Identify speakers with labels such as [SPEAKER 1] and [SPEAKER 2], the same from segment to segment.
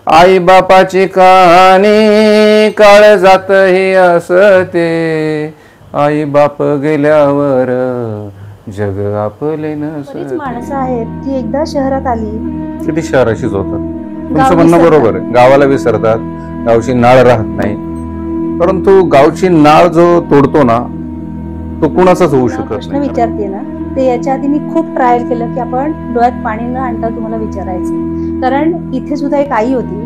[SPEAKER 1] आई बापाची कहाणी काळजात ही असते, आई बाप गेल्यावर जग आपले नसते.
[SPEAKER 2] माणसं आहेत की एकदा शहरात आली
[SPEAKER 1] किती शहराशीच होतात. तुमचं म्हणणं बरोबर आहे, गावाला विसरतात, गावची नाळ राहत नाही. परंतु गावची नाळ जो तोडतो ना तो कुणाचाच होऊ शकत
[SPEAKER 2] प्रश्न
[SPEAKER 1] नाही.
[SPEAKER 2] विचारते ना ते याच्या आधी मी खूप ट्रायल केलं की आपण डोळ्यात पाणी न आणता तुम्हाला विचारायचं. कारण इथे सुद्धा एक आई होती.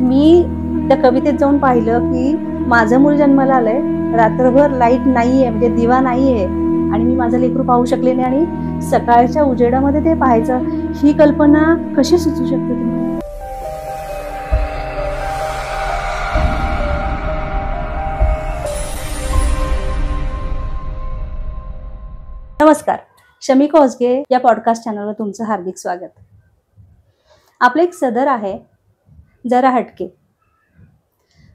[SPEAKER 2] मी त्या कवितेत जाऊन पाहिलं की माझं मूल जन्माला आलंय, रात्रभर लाईट नाहीये, म्हणजे दिवा नाहीये, आणि मी माझं लेकरू पाहू शकले नाही, आणि सकाळच्या उजेडामध्ये ते पाहायचं. ही कल्पना कशी सुचू शकते तुम्हाला? नमस्कार, शमी कोसगे या पॉडकास्ट चॅनलवर तुमचं हार्दिक स्वागत. आपलं एक सदर आहे, जरा हटके.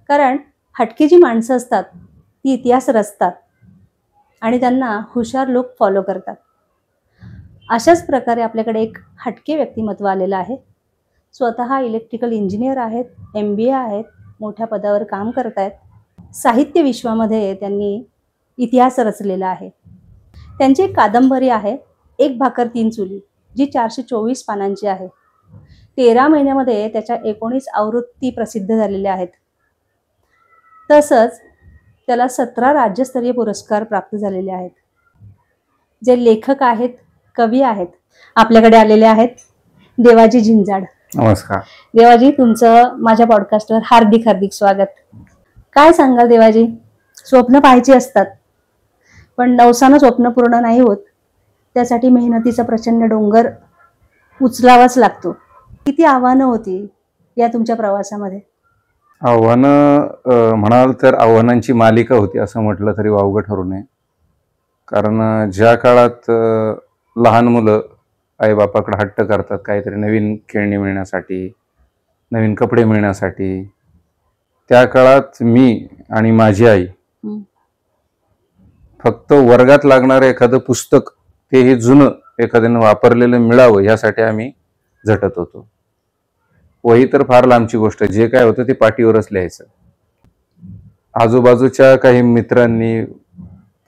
[SPEAKER 2] कारण हटके जी माणसं असतात ती इतिहास रचतात आणि त्यांना हुशार लोक फॉलो करतात. अशाच प्रकारे आपल्याकडे एक हटके व्यक्तिमत्व आलेलं आहे. स्वतः इलेक्ट्रिकल इंजिनियर आहेत, MBA आहेत, मोठ्या पदावर काम करत आहेत. साहित्य विश्वामध्ये त्यांनी इतिहास रचलेला आहे. त्यांची एक कादंबरी आहे, एक भाकर तीन चुली, जी 424 पानांची आहे. 13 महिन्यामध्ये त्याच्या 19 आवृत्ती प्रसिद्ध झालेल्या आहेत. तसंच त्याला 17 राज्यस्तरीय पुरस्कार प्राप्त झालेले आहेत. जे लेखक आहेत, कवी आहेत, आपल्याकडे आलेले आहेत देवाजी झिंजाड.
[SPEAKER 1] नमस्कार
[SPEAKER 2] देवाजी, तुमचं माझ्या पॉडकास्टवर हार्दिक हार्दिक स्वागत. काय सांगाल देवाजी? स्वप्न पाहायची असतात, पण नवसानं स्वप्न पूर्ण नाही होत. त्यासाठी मेहनतीचा प्रचंड डोंगर उचलावाच लागतो. किती आव्हानं होती या तुमच्या प्रवासामध्ये?
[SPEAKER 1] आव्हानं म्हणाल तर आव्हानांची मालिका होती असं म्हटलं तरी वावगं ठरू नये. कारण ज्या काळात लहान मुलं आईबापाकडे हट्ट करतात काहीतरी नवीन खेळणी मिळण्यासाठी, नवीन कपडे मिळण्यासाठी, त्या काळात मी आणि माझी आई फक्त वर्गात लागणारं एखादं पुस्तक, तेही जुनं एखाद्यानं वापरलेलं मिळावं यासाठी आम्ही झटत होतो. वही तर फार लांबची गोष्ट, जे काय होतं ते पाटीवरच लिहायचं. आजूबाजूच्या काही मित्रांनी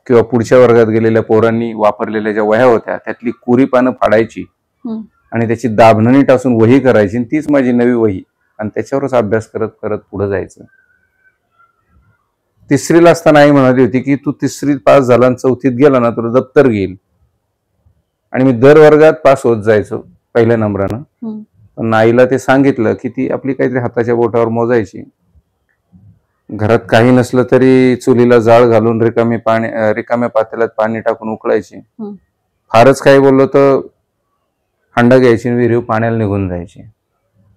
[SPEAKER 1] किंवा पुढच्या वर्गात गेलेल्या पोरांनी वापरलेल्या ज्या वह्या होत्या त्यातली कोरी पानं फाडायची आणि त्याची दाभणणी टासून वही करायची, तीच माझी नवी वही, आणि त्याच्यावरच अभ्यास करत करत पुढे जायचं. तिसरीला असताना आई म्हणाली होती की तू तिसरीत पास झाला आणि चौथीत गेला ना तुला दप्तर घेईल. आणि मी दर वर्गात पास होत जायचो पहिल्या नंबरानं. पण आईला ते सांगितलं की ती आपली काहीतरी हाताच्या बोटावर मोजायची. घरात काही नसलं तरी चुलीला जाळ घालून रिकाम्या पातेल्यात पाणी टाकून उकळायची. फारच काही बोललो तर हंडा घ्यायची, विहीर पाण्याला निघून जायची.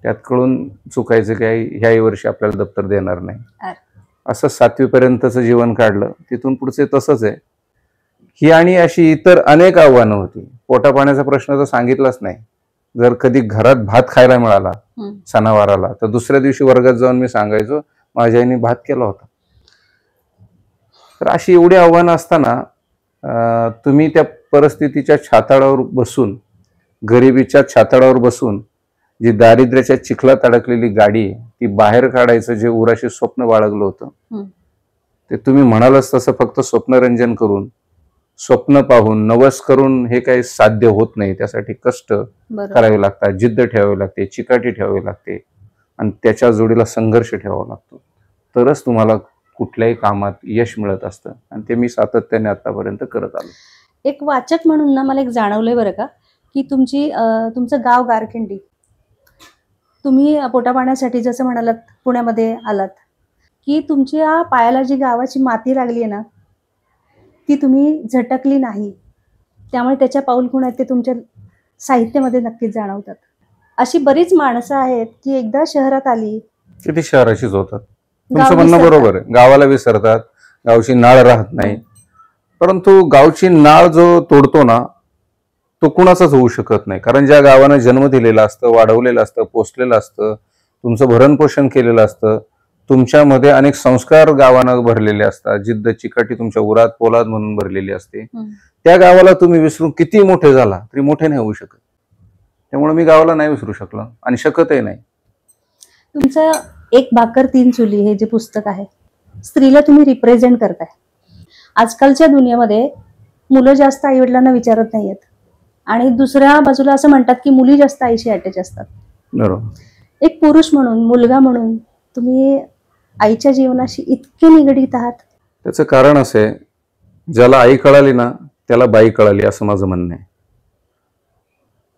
[SPEAKER 1] त्यात कळून चुकायचं की ह्याही वर्षी आपल्याला दप्तर देणार नाही. असं 7वी पर्यंतचं जीवन काढलं. तिथून पुढचे तसंच आहे. ही आणि अशी इतर अनेक आव्हानं होती. पोटा पाण्याचा प्रश्न तर सांगितलाच नाही. जर कधी घरात भात खायला मिळाला सणावाराला तर दुसऱ्या दिवशी वर्गात जाऊन मी सांगायचो माझ्या आईने भात केला होता. तर अशी एवढी आव्हानं असताना तुम्ही त्या परिस्थितीच्या छाताडावर बसून, गरिबीच्या छाताडावर बसून जी दारिद्र्याच्या चिखलात अडकलेली गाडी आहे ती बाहेर काढायचं जे उराशी स्वप्न बाळगलं होतं ते तुम्ही म्हणालच तसं फक्त स्वप्नरंजन करून, स्वप्न पाहून, नवस करून हे काही साध्य होत नाही. त्यासाठी कष्ट करावे लागतात, जिद्द ठेवावी लागते, चिकाटी ठेवावी लागते, आणि त्याच्या जोडीला संघर्ष ठेवावा लागतो. तरच तुम्हाला कुठल्याही कामात यश मिळत असतं, आणि ते मी सातत्याने आतापर्यंत करत आलो.
[SPEAKER 2] एक वाचक म्हणून ना मला एक जाणवलंय बरं का, की तुमचं गाव गारखिंडी, तुम्ही पोटापाण्यासाठी जसं म्हणालात पुण्यामध्ये आलात, की तुमच्या पायाला जी गावाची माती लागली आहे ना ती तुम्ही झटकली नाही. त्यामुळे त्याच्या पाऊलखुणा आहेत ते तुमच्या साहित्यामध्ये नक्कीच जाणवतात. अशी बरीच माणसं आहेत की एकदा शहरात आली.
[SPEAKER 1] किती शहराशीच होतात. तुमचं म्हणणं बरोबर आहे, गावाला विसरतात, गावची नाळ राहत नाही. परंतु गावची नाळ जो तोडतो ना तो कुणाचाच होऊ शकत नाही. कारण ज्या गावानं जन्म दिलेला असतं, वाढवलेलं असतं, पोसलेलं असतं, तुमचं भरणपोषण केलेलं असतं, तुमच्यामध्ये अनेक संस्कार गावानं भरलेले असतात, जिद्द चिकाटी तुमच्या उरात पोलाद म्हणून भरलेली असते. त्या गावाला तुम्ही विसरून किती मोठे झाला तरी मोठे नाही होऊ शकत. त्यामुळे मी गावाला नाही विसरू शकलो आणि शकतही नाही.
[SPEAKER 2] तुमचं एक भाकर तीन चुली हे जे पुस्तक आहे, स्त्रीला तुम्ही रिप्रेझेंट करताय. आजकालच्या दुनियेमध्ये मुलं जास्त आई वडिलांना विचारत नाहीयेत आणि दुसऱ्या बाजूला असं म्हणतात की मुली जास्त आईशी अटॅच असतात.
[SPEAKER 1] बरोबर.
[SPEAKER 2] एक पुरुष म्हणून, मुलगा म्हणून तुम्ही आईच्या जीवनाशी इतके निगडीत आहात.
[SPEAKER 1] त्याचं कारण असं आहे, ज्याला आई कळाली ना त्याला बाई कळाली, असं माझं म्हणणं आहे.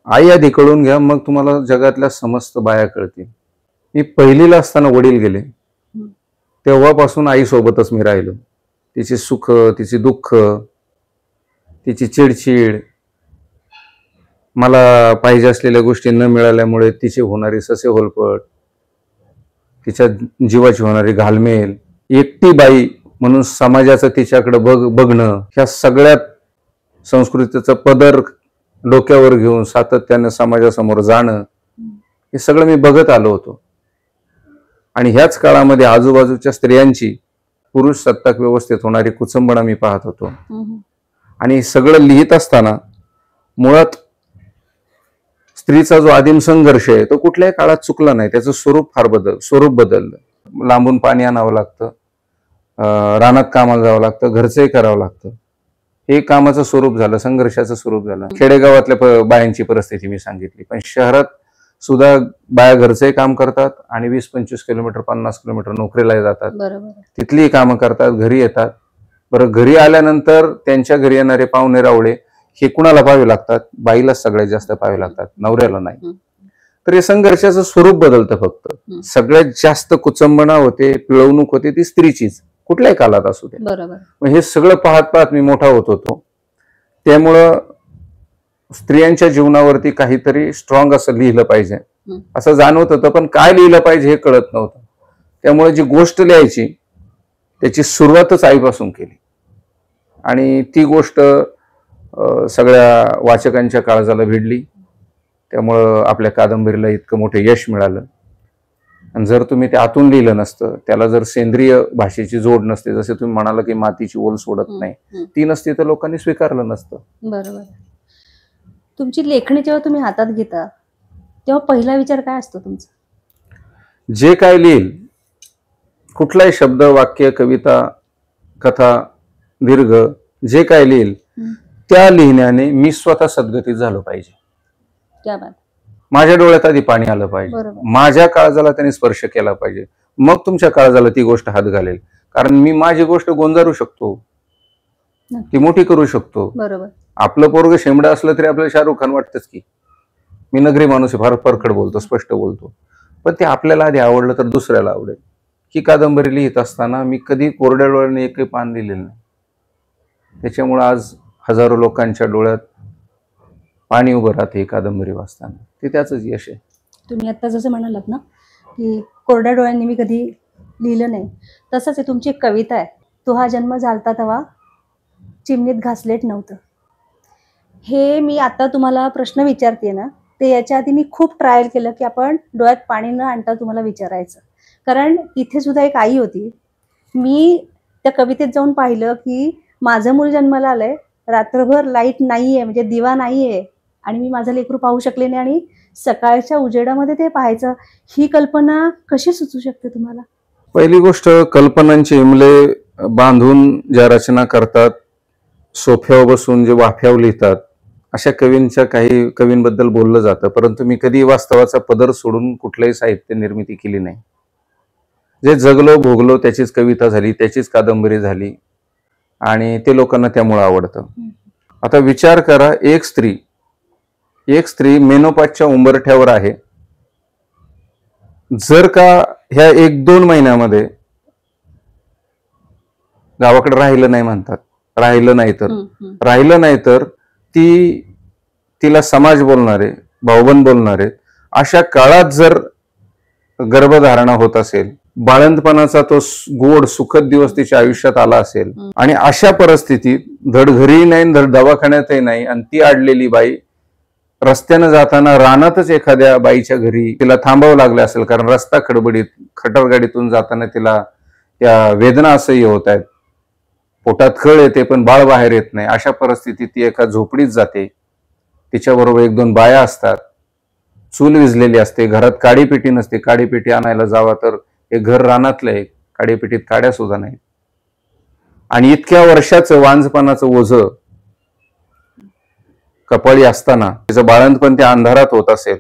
[SPEAKER 1] आई आधी कळून घ्या, मग तुम्हाला जगातल्या समस्त बाया कळतील. मी पहिलीला असताना वडील गेले, तेव्हापासून आई सोबतच मी राहिलो. तिची सुख, तिची दुःख, तिची चिडचिड, मला पाहिजे असलेल्या गोष्टी न मिळाल्यामुळे तिची होणारी ससे होलपट, तिच्या जीवाची होणारी घालमेल, एकटी बाई म्हणून समाजाचं तिच्याकडे बघणं, ह्या सगळ्यात संस्कृतीचं पदर डोक्यावर घेऊन सातत्याने समाजासमोर जाणं, हे सगळं मी बघत आलो होतो. आणि ह्याच काळामध्ये आजूबाजूच्या स्त्रियांची पुरुष सत्ताक व्यवस्थेत होणारी कुचंबणा मी पाहत होतो. आणि सगळं लिहित असताना मुळात स्त्रीचा जो आदिम संघर्ष आहे तो कुठल्याही काळात चुकला नाही. त्याचं स्वरूप बदललं. लांबून पाणी आणावं लागतं, रानात कामाला जावं लागतं, घरचंही करावं लागतं. हे कामाचं स्वरूप झालं, संघर्षाचं स्वरूप झालं. खेडेगावातल्या बायांची परिस्थिती मी सांगितली, पण शहरात सुद्धा बाया घरचंही काम करतात आणि 20-25 किलोमीटर 50 किलोमीटर नोकरीला जातात. तिथली कामं करतात, घरी येतात. बरं, घरी आल्यानंतर त्यांच्या घरी येणारे पाहुणे रावळे हे कुणाला पाहावे लागतात? बाईलाच सगळ्यात जास्त पाहावे लागतात, नवऱ्याला नाही. तर हे संघर्षाचं स्वरूप बदलतं. फक्त सगळ्यात जास्त कुचंबणा होते, पिळवणूक होते ती स्त्रीचीच, कुठल्याही काळात असू दे. मग हे सगळं पाहत पाहत मी मोठा होत होतो. त्यामुळं स्त्रियांच्या जीवनावरती काहीतरी स्ट्रॉंग असं लिहिलं पाहिजे असं जाणवत होतं, पण काय लिहिलं पाहिजे हे कळत नव्हतं. त्यामुळे जी गोष्ट लिहायची त्याची सुरुवातच आईपासून केली आणि ती गोष्ट सगळ्या वाचकांच्या काळजाला भिडली. त्यामुळं आपल्या कादंबरीला इतकं मोठं यश मिळालं. आणि जर तुम्ही ते आतून लिहिलं नसतं, त्याला जर सेंद्रिय भाषेची जोड नसते, जसे तुम्ही म्हणाला की मातीची ओल सोडत नाही, ती नसती तर लोकांनी स्वीकारलं नसतं.
[SPEAKER 2] बरोबर. तुमची लेखणी जेव्हा तुम्ही हातात घेता तेव्हा पहिला विचार काय असतो तुमचा?
[SPEAKER 1] जे काय लिहिल, कुठलाही शब्द, वाक्य, कविता, कथा, दीर्घ, जे काय लिहिल त्या लिहिण्याने मी स्वतः सद्गतीत झालो पाहिजे. माझ्या डोळ्यात आधी पाणी आलं पाहिजे, माझ्या काळजाला त्याने स्पर्श केला पाहिजे, मग तुमच्या काळजाला ती गोष्ट हात घालेल. कारण मी माझी गोष्ट गोंजारू शकतो, ती मोठी करू शकतो. आपलं पोरग शेंबडं असलं तरी आपल्याला शाहरुख खान वाटतच की. मी नगरी माणूस आहे, फार परखड बोलतो, स्पष्ट बोलतो, पण ते आपल्याला आधी आवडलं तर दुसऱ्याला आवडेल. ही कादंबरी लिहित असताना मी कधी कोरड्या डोळ्याने एकही पान लिहिलेलं नाही. त्याच्यामुळे आज हजारो लोकांच्या डोळ्यात पाणी उभं राहते ही कादंबरी वाचताना. ते त्याच यश आहे.
[SPEAKER 2] तुम्ही आता जसं म्हणालात ना की कोरड्या डोळ्यांनी मी कधी लिहिलं नाही, तसंच आहे तुमची एक कविता आहे, तो हा जन्म झालता तेव्हा चिमणीत घासलेट नव्हतं. हे मी आता तुम्हाला प्रश्न विचारते ना, ते याच्या आधी मी खूप ट्रायल केलं की आपण डोळ्यात पाणी न आणता तुम्हाला विचारायचं. कारण इथे सुद्धा एक आई होती. मी त्या कवितेत जाऊन पाहिलं की माझं मूल जन्माला आलंय, रात्रभर लाईट नाहीये, म्हणजे दिवा नाहीये, आणि मी माझं लेकरू पाहू शकले नाही आणि सकाळच्या उजेडामध्ये ते पाहायचं. ही कल्पना कशी सुचू शकते तुम्हाला?
[SPEAKER 1] पहिली गोष्ट, कल्पनांचे इमले बांधून ज्या रचना करतात, सोफ्यावर बसून जे वाफ्यावर लिहितात, अशा काही कवींबद्दल बोललं जातं. परंतु मी कधी वास्तवाचा पदर सोडून कुठल्याही साहित्य निर्मिती केली नाही. जे जगलो भोगलो त्याचीच कविता झाली, त्याचीच कादंबरी झाली आणि ते लोकांना त्यामुळे आवडतं. आता विचार करा, एक स्त्री मेनोपाजच्या उंबरठ्यावर आहे. जर का ह्या 1-2 महिन्यामध्ये गावाकडे राहिलं नाही म्हणतात, राहिलं नाही तर तिला समाज बोलणारे, भाऊबंद बोलणारे, अशा काळात जर गर्भधारणा होत असेल, बाळंतपणाचा तो गोड सुखद दिवस तिच्या आयुष्यात आला असेल, आणि अशा परिस्थितीत धड घरीही नाही, धड दवाखान्यातही नाही, आणि ती अडलेली बाई रस्त्यानं जाताना रानातच एखाद्या बाईच्या घरी तिला थांबावं लागलं असेल, कारण रस्ता खडबडीत, खटरगाडीतून जाताना तिला त्या वेदना असह्य होत आहेत, पोटात कळ येते पण बाळ बाहेर येत नाही. अशा परिस्थितीत ती एका झोपडीत जाते, तिच्याबरोबर 1-2 बाया असतात, चूल विजलेली असते, घरात काडीपेटी नसते, काडीपेटी आणायला जावा तर हे घर रानातलं आहे, काडीपेटीत काड्या सुद्धा नाहीत. आणि इतक्या वर्षाचं वांझपणाचं ओझं कपाळी असताना त्याचं बाळंतपण त्या अंधारात होत असेल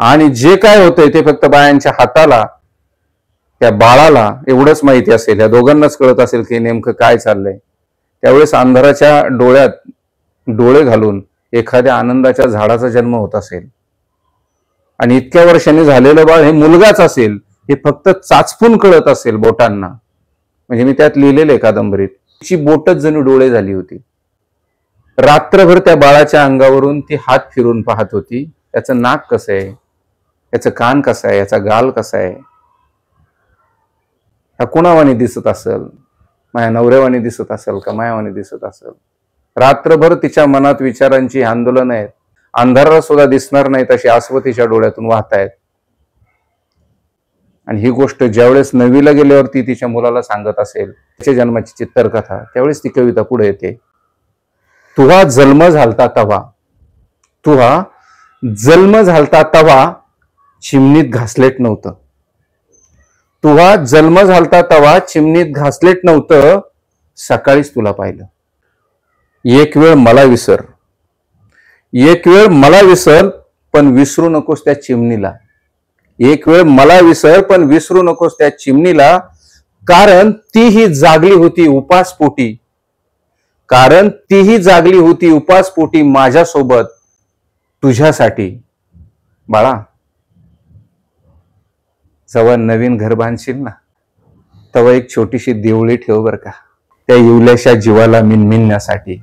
[SPEAKER 1] आणि जे काय होतंय ते फक्त बायांच्या हाताला, त्या बाळाला एवढंच माहिती असेल, या दोघांनाच कळत असेल की नेमकं काय चाललंय. त्यावेळेस अंधाराच्या डोळ्यात डोळे घालून एखाद्या आनंदाच्या झाडाचा जन्म होत असेल आणि इतक्या वर्षांनी झालेलं बाळ हे मुलगाच असेल हे फक्त चाचपून कळत असेल बोटांना. म्हणजे मी त्यात लिहिलेलं आहे कादंबरीत, तिची बोटच जणू डोळे झाली होती. रात्रभर त्या बाळाच्या अंगावरून ती हात फिरून पाहत होती. त्याचं नाक कसं आहे, याचं कान कसं आहे, याचा गाल कसा आहे, हा कुणावानी दिसत असेल, माझ्या नवऱ्यावानी दिसत असेल का मायावानी दिसत असेल. रात्रभर तिच्या मनात विचारांची आंदोलन आहेत. अंधाराला सुद्धा दिसणार नाहीत अशी आसव तिच्या डोळ्यातून वाहत आहेत. आणि ही गोष्ट ज्यावेळेस 9वीला गेल्यावर ती तिच्या मुलाला सांगत असेल, तिच्या जन्माची चित्तरकथा, त्यावेळेस ती कविता पुढे येते. तुहा जन्म झालता तवा, तुहा जन्म झालता तवा चिमणीत घासलेट नव्हतं. तुहा जन्म झालता तवा चिमणीत घासलेट नव्हतं, सकाळीच तुला पाहिलं. एक वेळ मला विसर, एक वेळ मला विसर, पण विसरू नकोस त्या चिमणीला. एक वेळ मला विसर, पण विसरू नकोस त्या चिमणीला, कारण तीही जागली होती उपासपोटी, कारण तीही जागली होती उपासपोटी माझ्यासोबत तुझ्यासाठी. बाळा, जेव्हा नवीन घर बांधशील ना, तेव्हा एक छोटीशी देवळी ठेव बर का, त्या येवल्याशा जीवाला मिनमिनण्यासाठी,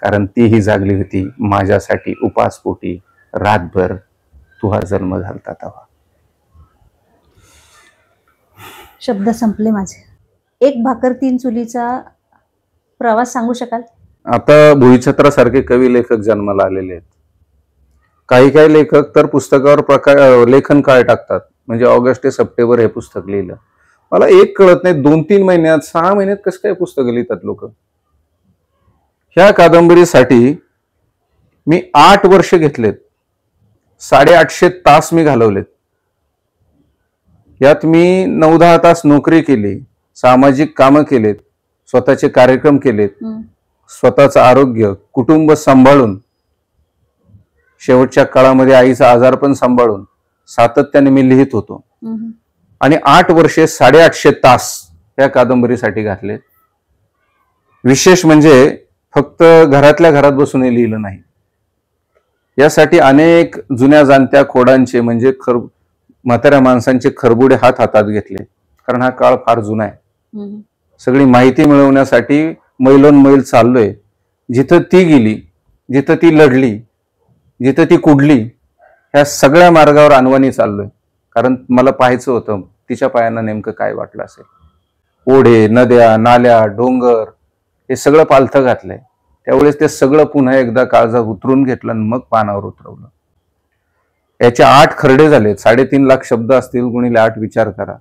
[SPEAKER 1] कारण तीही जागली होती माझ्यासाठी उपासपोटी रातभर तुहा जन्म झालता तवा.
[SPEAKER 2] शब्द संपले माझे. एक भाकर तीन चुलीचा प्रवास सांगू शकाल?
[SPEAKER 1] आता भुईछत्रासारखे कवी लेखक जन्माला आलेले आहेत. काही काही लेखक तर पुस्तकावर लेखन काळ टाकतात. म्हणजे ऑगस्ट ते सप्टेंबर हे पुस्तक लिहिलं. मला एक कळत नाही, 2-3 महिन्यात 6 महिन्यात कसं काय पुस्तकं लिहितात लोक. ह्या कादंबरीसाठी मी 8 वर्ष घेतलेत, 850 तास मी घालवलेत. यात मी 9-10 तास नोकरी केली, सामाजिक कामं केलेत, स्वतःचे कार्यक्रम केलेत, स्वतःचं आरोग्य कुटुंब सांभाळून, शेवटच्या काळामध्ये आईचं आजारपण सांभाळून सातत्याने मी लिहित होतो. आणि 8 वर्षे 850 तास या कादंबरीसाठी घातलेत. विशेष म्हणजे फक्त घरातल्या घरात बसून हे लिहिलं नाही. यासाठी अनेक जुन्या जाणत्या खोडांचे म्हणजे म्हाताऱ्या माणसांचे खरबुडे हातात घेतले, कारण हा काळ फार जुना आहे. सगळी माहिती मिळवण्यासाठी मैलोनमैल चाललोय. जिथं ती गेली, जिथं ती लढली, जिथं ती कुडली, ह्या सगळ्या मार्गावर अनवाणी चाललोय. कारण मला पाहायचं होतं तिच्या पायांना नेमकं काय वाटलं असेल. ओढे, नद्या, नाल्या, डोंगर हे सगळं पालथं घातलंय. त्यावेळेस ते सगळं पुन्हा एकदा काळजात उतरून घेतलं आणि मग पानावर उतरवलं. याचे 8 खरडे झालेत. 3.5 लाख शब्द असतील, गुणिले 8 विचार करा.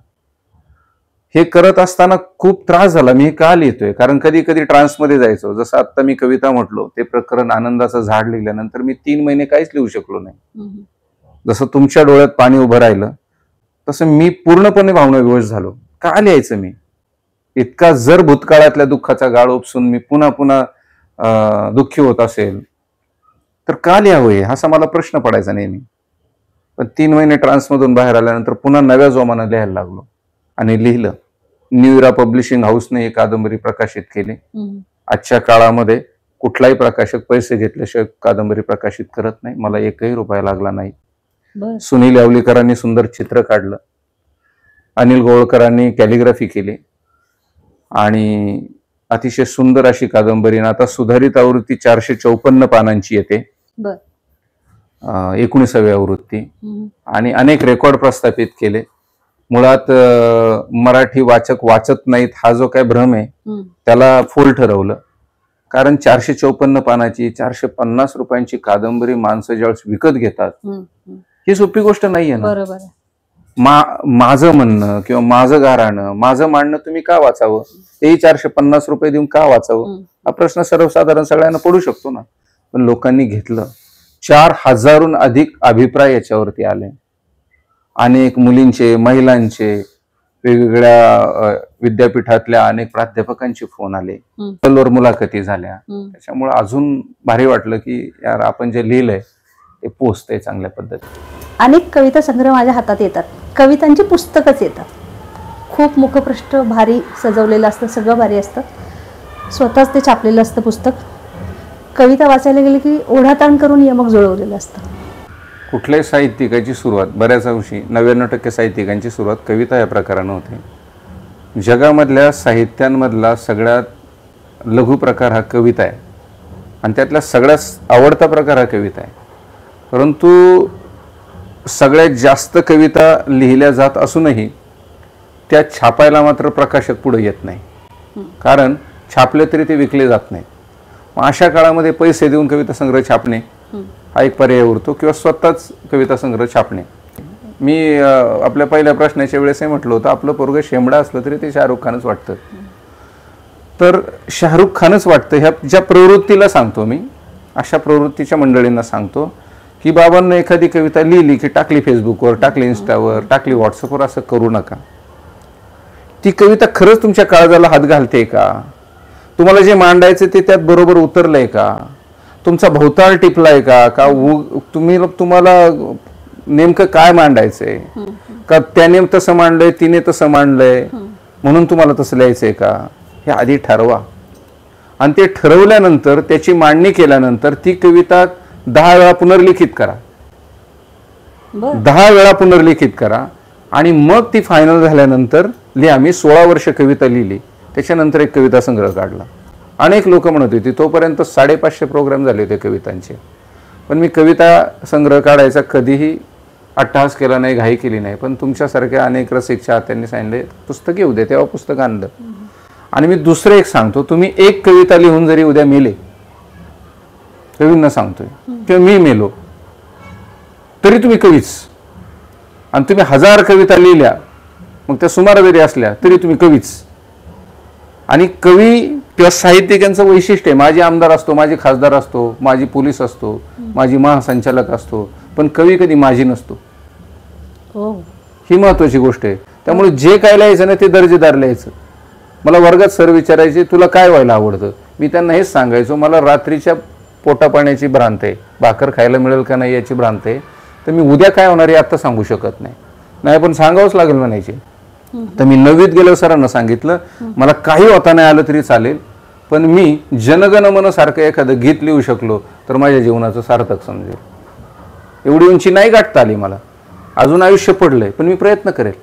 [SPEAKER 1] हे करत असताना खूप त्रास झाला. मी का लिहितोय, कारण कधी कधी ट्रान्समध्ये जायचो. जसं आता मी कविता म्हटलो, ते प्रकरण आनंदाचं झाड लिहिल्यानंतर मी 3 महिने काहीच लिहू शकलो नाही. जसं तुमच्या डोळ्यात पाणी उभं राहिलं तसं मी पूर्णपणे भावनाविवश झालो. का लिहायचं मी? इतका जर भूतकाळातल्या दुःखाचा गाळ उपसून मी पुन्हा पुन्हा दुःखी होत असेल तर का लिहावं, असा मला प्रश्न पडायचा नेहमी. पण 3 महिने ट्रान्समधून बाहेर आल्यानंतर पुन्हा नव्या जोमानं लिहायला लागलो आणि लिहिलं. न्यू इरा पब्लिशिंग हाऊसने ही कादंबरी प्रकाशित केली. आजच्या काळामध्ये कुठलाही प्रकाशक पैसे घेतल्याशिवाय कादंबरी प्रकाशित करत नाही. मला 1ही रुपया लागला नाही. सुनील यावलीकरांनी सुंदर चित्र काढलं, अनिल गोवळकरांनी कॅलिग्राफी केली आणि अतिशय सुंदर अशी कादंबरी. आता सुधारित आवृत्ती 454 पानांची येते, 19वी आवृत्ती. आणि अनेक रेकॉर्ड प्रस्थापित केले. मुळात मराठी वाचक वाचत नाहीत हा जो काय भ्रम आहे त्याला फोल ठरवलं. कारण 454 पानाची 450 रुपयांची कादंबरी माणसं ज्यावेळेस विकत घेतात ही सोपी गोष्ट नाहीये ना.
[SPEAKER 2] बरोबर.
[SPEAKER 1] माझं म्हणणं किंवा माझं गाऱ्हाणं, माझं मांडणं तुम्ही का वाचावं, तेही 450 रुपये देऊन का वाचावं, हा प्रश्न सर्वसाधारण सगळ्यांना पडू शकतो ना. पण लोकांनी घेतलं 4,000हून अधिक अभिप्राय याच्यावरती आले. अनेक मुलींचे, महिलांचे, वेगवेगळ्या विद्यापीठातल्या अनेक प्राध्यापकांचे फोन आले, वर मुलाखती झाल्या. त्याच्यामुळे अजून भारी वाटलं की यार आपण जे लिहिलंय ते पोचतंय चांगल्या पद्धतीने.
[SPEAKER 2] अनेक कविता संग्रह माझ्या हातात येतात, कवितांची पुस्तकच येतात. खूप मुखपृष्ठ भारी सजवलेलं असतं, सगळं भारी असतं, स्वतःच ते छापलेलं असतं पुस्तक. कविता वाचायला गेली की ओढाताण करून यमक जुळवलेलं असतं.
[SPEAKER 1] कुठल्याही साहित्यिकाची सुरुवात, बऱ्याच अंशी 99% साहित्यिकांची सुरुवात कविता या प्रकारानं होते. जगामधल्या साहित्यांमधला सगळ्यात लघु प्रकार हा कविता आहे आणि त्यातला सगळ्यात आवडता प्रकार हा कविता आहे. परंतु सगळ्यात जास्त कविता लिहिल्या जात असूनही त्या छापायला मात्र प्रकाशक पुढे येत नाही, कारण छापले तरी ते विकले जात नाही. मग अशा काळामध्ये पैसे देऊन कविता संग्रह छापणे हा एक पर्याय उरतो, किंवा स्वतःच कविता संग्रह छापणे. मी आपल्या पहिल्या प्रश्नाच्या वेळेसही म्हटलं होतं, आपलं पोरगं शेंबडा असलं तरी ते शाहरुख खानच वाटतं. तर शाहरुख खानच वाटतं ह्या ज्या प्रवृत्तीला सांगतो मी, अशा प्रवृत्तीच्या मंडळींना सांगतो की बाबांना एखादी कविता लिहिली की टाकली फेसबुकवर, टाकली इंस्टावर, टाकली व्हॉट्सअपवर, असं करू नका. ती कविता खरंच तुमच्या काळजाला हात घालते का? तुम्हाला जे मांडायचं ते त्यात बरोबर उतरलंय का? तुमचा भोवताळ टिपलाय का? तुम्हाला नेमकं काय मांडायचंय का? त्याने तसं मांडलंय, तिने तसं मांडलंय म्हणून तुम्हाला तसं लिहायचंय का? हे आधी ठरवा. आणि ते ठरवल्यानंतर, त्याची मांडणी केल्यानंतर ती कविता 10 वेळा पुनर्लिखित करा. 10 वेळा पुनर्लिखित करा आणि मग ती फायनल झाल्यानंतर लिहा. मी 16 वर्ष कविता लिहिली, त्याच्यानंतर एक कविता संग्रह काढला. अनेक लोक म्हणत होती, तोपर्यंत 550 प्रोग्राम झाले होते कवितांचे. पण मी कविता संग्रह काढायचा कधीही अट्टहास केला नाही, घाई केली नाही. पण तुमच्यासारख्या अनेक रसिक चाहत्यांनी सांगितले पुस्तक येऊ दे, तेव्हा पुस्तक आणलं. आणि मी दुसरं एक सांगतो, तुम्ही एक कविता लिहून जरी उद्या मेले, कवींना सांगतोय, किंवा मी मेलो तरी तुम्ही कवीच. आणि तुम्ही 1000 कविता लिहिल्या, मग त्या सुमार जरी असल्या तरी तुम्ही कवीच. आणि कवी किंवा साहित्यिकांचं वैशिष्ट्य आहे, माझी आमदार असतो, माझी खासदार असतो, माझी पोलीस असतो, माझी महासंचालक असतो, पण कवी कधी माझी नसतो. ही महत्वाची गोष्ट आहे. त्यामुळे जे काय लिहायचं ना ते दर्जेदार लिहायचं. मला वर्गात सर विचारायचे तुला काय व्हायला आवडतं, मी त्यांना हेच सांगायचो, मला रात्रीच्या पोटा पाण्याची भ्रांत आहे, भाकर खायला मिळेल का नाही याची भ्रांत आहे. तर मी उद्या काय होणार आहे आता सांगू शकत नाही, पण सांगावंच लागेल म्हणायचे. तर मी 9वीत गेल्यावर सरांना सांगितलं, मला काही होता नाही आलं तरी चालेल, पण मी जनगण मन सारखं एखादं गीत लिहू शकलो तर माझ्या जीवनाचं सार्थक समजेल. एवढी उंची नाही गाठता आली मला, अजून आयुष्य पडलंय, पण मी प्रयत्न करेल.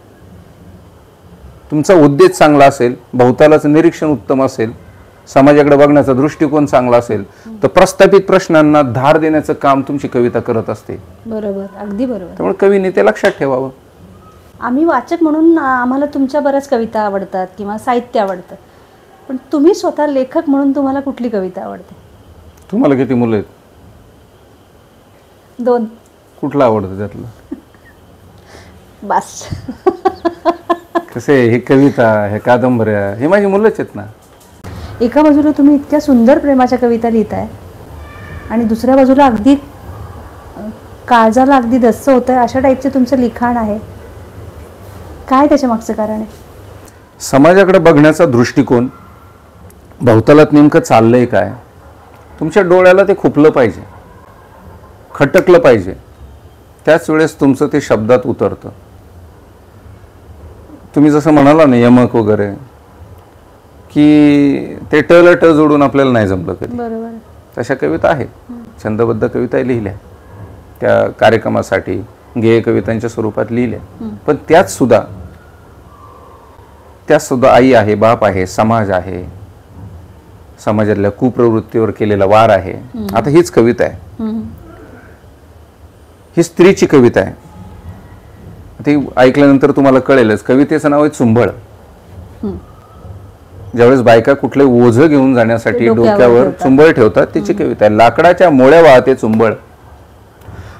[SPEAKER 1] तुमचा उद्देश चांगला असेल, भोवतालाचं निरीक्षण उत्तम असेल, समाजाकडे बघण्याचा दृष्टिकोन चांगला असेल, तर प्रस्थापित प्रश्नांना धार देण्याचं काम तुमची कविता करत असते.
[SPEAKER 2] बरोबर, अगदी बरोबर.
[SPEAKER 1] त्यामुळे कवीने ते लक्षात ठेवावं.
[SPEAKER 2] आम्ही वाचक म्हणून आम्हाला तुमच्या बऱ्याच कविता आवडतात किंवा साहित्य आवडतं, पण तुम्ही स्वतः लेखक म्हणून तुम्हाला कुठली कविता आवडते?
[SPEAKER 1] तुम्हाला किती मुलं आहेत?
[SPEAKER 2] 2.
[SPEAKER 1] कुठलं आवडतं त्यातलं?
[SPEAKER 2] बस.
[SPEAKER 1] कसे हे कविता, हे कादंबऱ्या, हे माझी मुलंच आहेत ना.
[SPEAKER 2] एका बाजूला तुम्ही इतक्या सुंदर प्रेमाच्या कविता लिहिताय आणि दुसऱ्या बाजूला अगदी काळजाला अगदी धस्स होत आहे अशा टाईपचे तुमचं लिखाण आहे. काय त्याच्या मागचं कारण आहे?
[SPEAKER 1] समाजाकडे बघण्याचा दृष्टिकोन, भोवतालात नेमकं चाललंय काय, तुमच्या डोळ्याला ते खुपलं पाहिजे, खटकलं पाहिजे. त्याच वेळेस तुमचं ते शब्दात उतरतं. तुम्ही जसं म्हणाला ना यमक वगैरे, की ते टला ट जोडून आपल्याला नाही जमलं कधी.
[SPEAKER 2] बरोबर.
[SPEAKER 1] तशा कविता आहेत, छंदबद्ध कविता लिहिल्या त्या कार्यक्रमासाठी, गेय कवितांच्या स्वरूपात लिहिल्या. पण त्यात सुद्धा आई आहे, बाप आहे, समाज आहे, समाजातल्या कुप्रवृत्तीवर केलेला वार आहे. आता हीच कविता आहे, ही स्त्रीची कविता आहे. ती ऐकल्यानंतर तुम्हाला कळेलच. कवितेचं नाव आहे चुंबळ. ज्यावेळेस बायका कुठले ओझं घेऊन जाण्यासाठी डोक्यावर चुंबळ ठेवतात, त्याची कविता आहे. लाकडाच्या मोळ्या वाहते चुंबळ,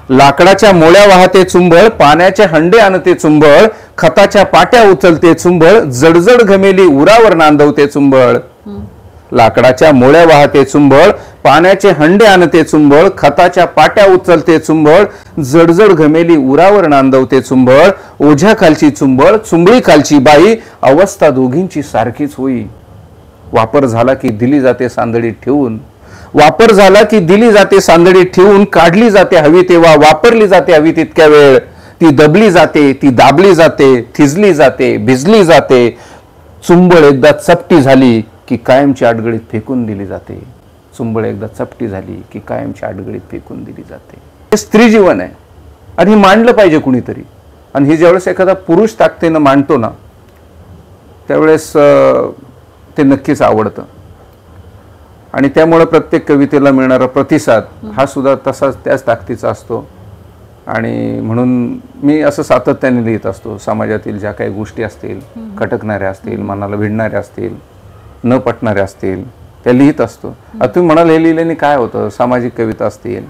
[SPEAKER 1] लाकडाच्या मोळ्या वाहते चुंबळ, पाण्याचे हंडे आणते चुंबळ, खताच्या पाट्या उचलते चुंबळ, जडजड घमेली उरावर नांदवते चुंबळ. लाकडाच्या मोळ्या वाहते चुंबळ, पाण्याचे हंडे आणते चुंबळ, खताच्या पाट्या उचलते चुंबळ, जडजड घमेली उरावर नांदवते चुंबळ, ओझ्या खालची चुंबळ, चुंबळी खालची बाई, अवस्था दोघींची सारखीच होई. वापर झाला की दिली जाते सांदडीत ठेवून, वापर झाला की दिली जाते सांदडीत ठेवून, काढली जाते हवी तेव्हा, वापरली जाते हवी तितक्या वेळ. ती दबली जाते, ती दाबली जाते, थिजली जाते, भिजली जाते. चुंबळ एकदा चपटी झाली की कायमची आडगळीत फेकून दिली जाते. चुंबळ एकदा चपटी झाली की कायमची आडगळीत फेकून दिली जाते. हे स्त्री जीवन आहे आणि हे मांडलं पाहिजे कुणीतरी. आणि हे ज्यावेळेस एखादा पुरुष ताकदीनं मांडतो ना, त्यावेळेस ते नक्कीच आवडतं. आणि त्यामुळे प्रत्येक कवितेला मिळणारा प्रतिसाद हा सुद्धा तसाच त्याच ताकदीचा असतो. आणि म्हणून मी असं सातत्याने लिहित असतो. समाजातील ज्या काही गोष्टी असतील, खटकणाऱ्या असतील, मनाला भिडणाऱ्या असतील, न पटणाऱ्या असतील, त्या लिहित असतो. आता तुम्ही म्हणाल हे लिहिल्याने काय होतं, सामाजिक कविता असतील.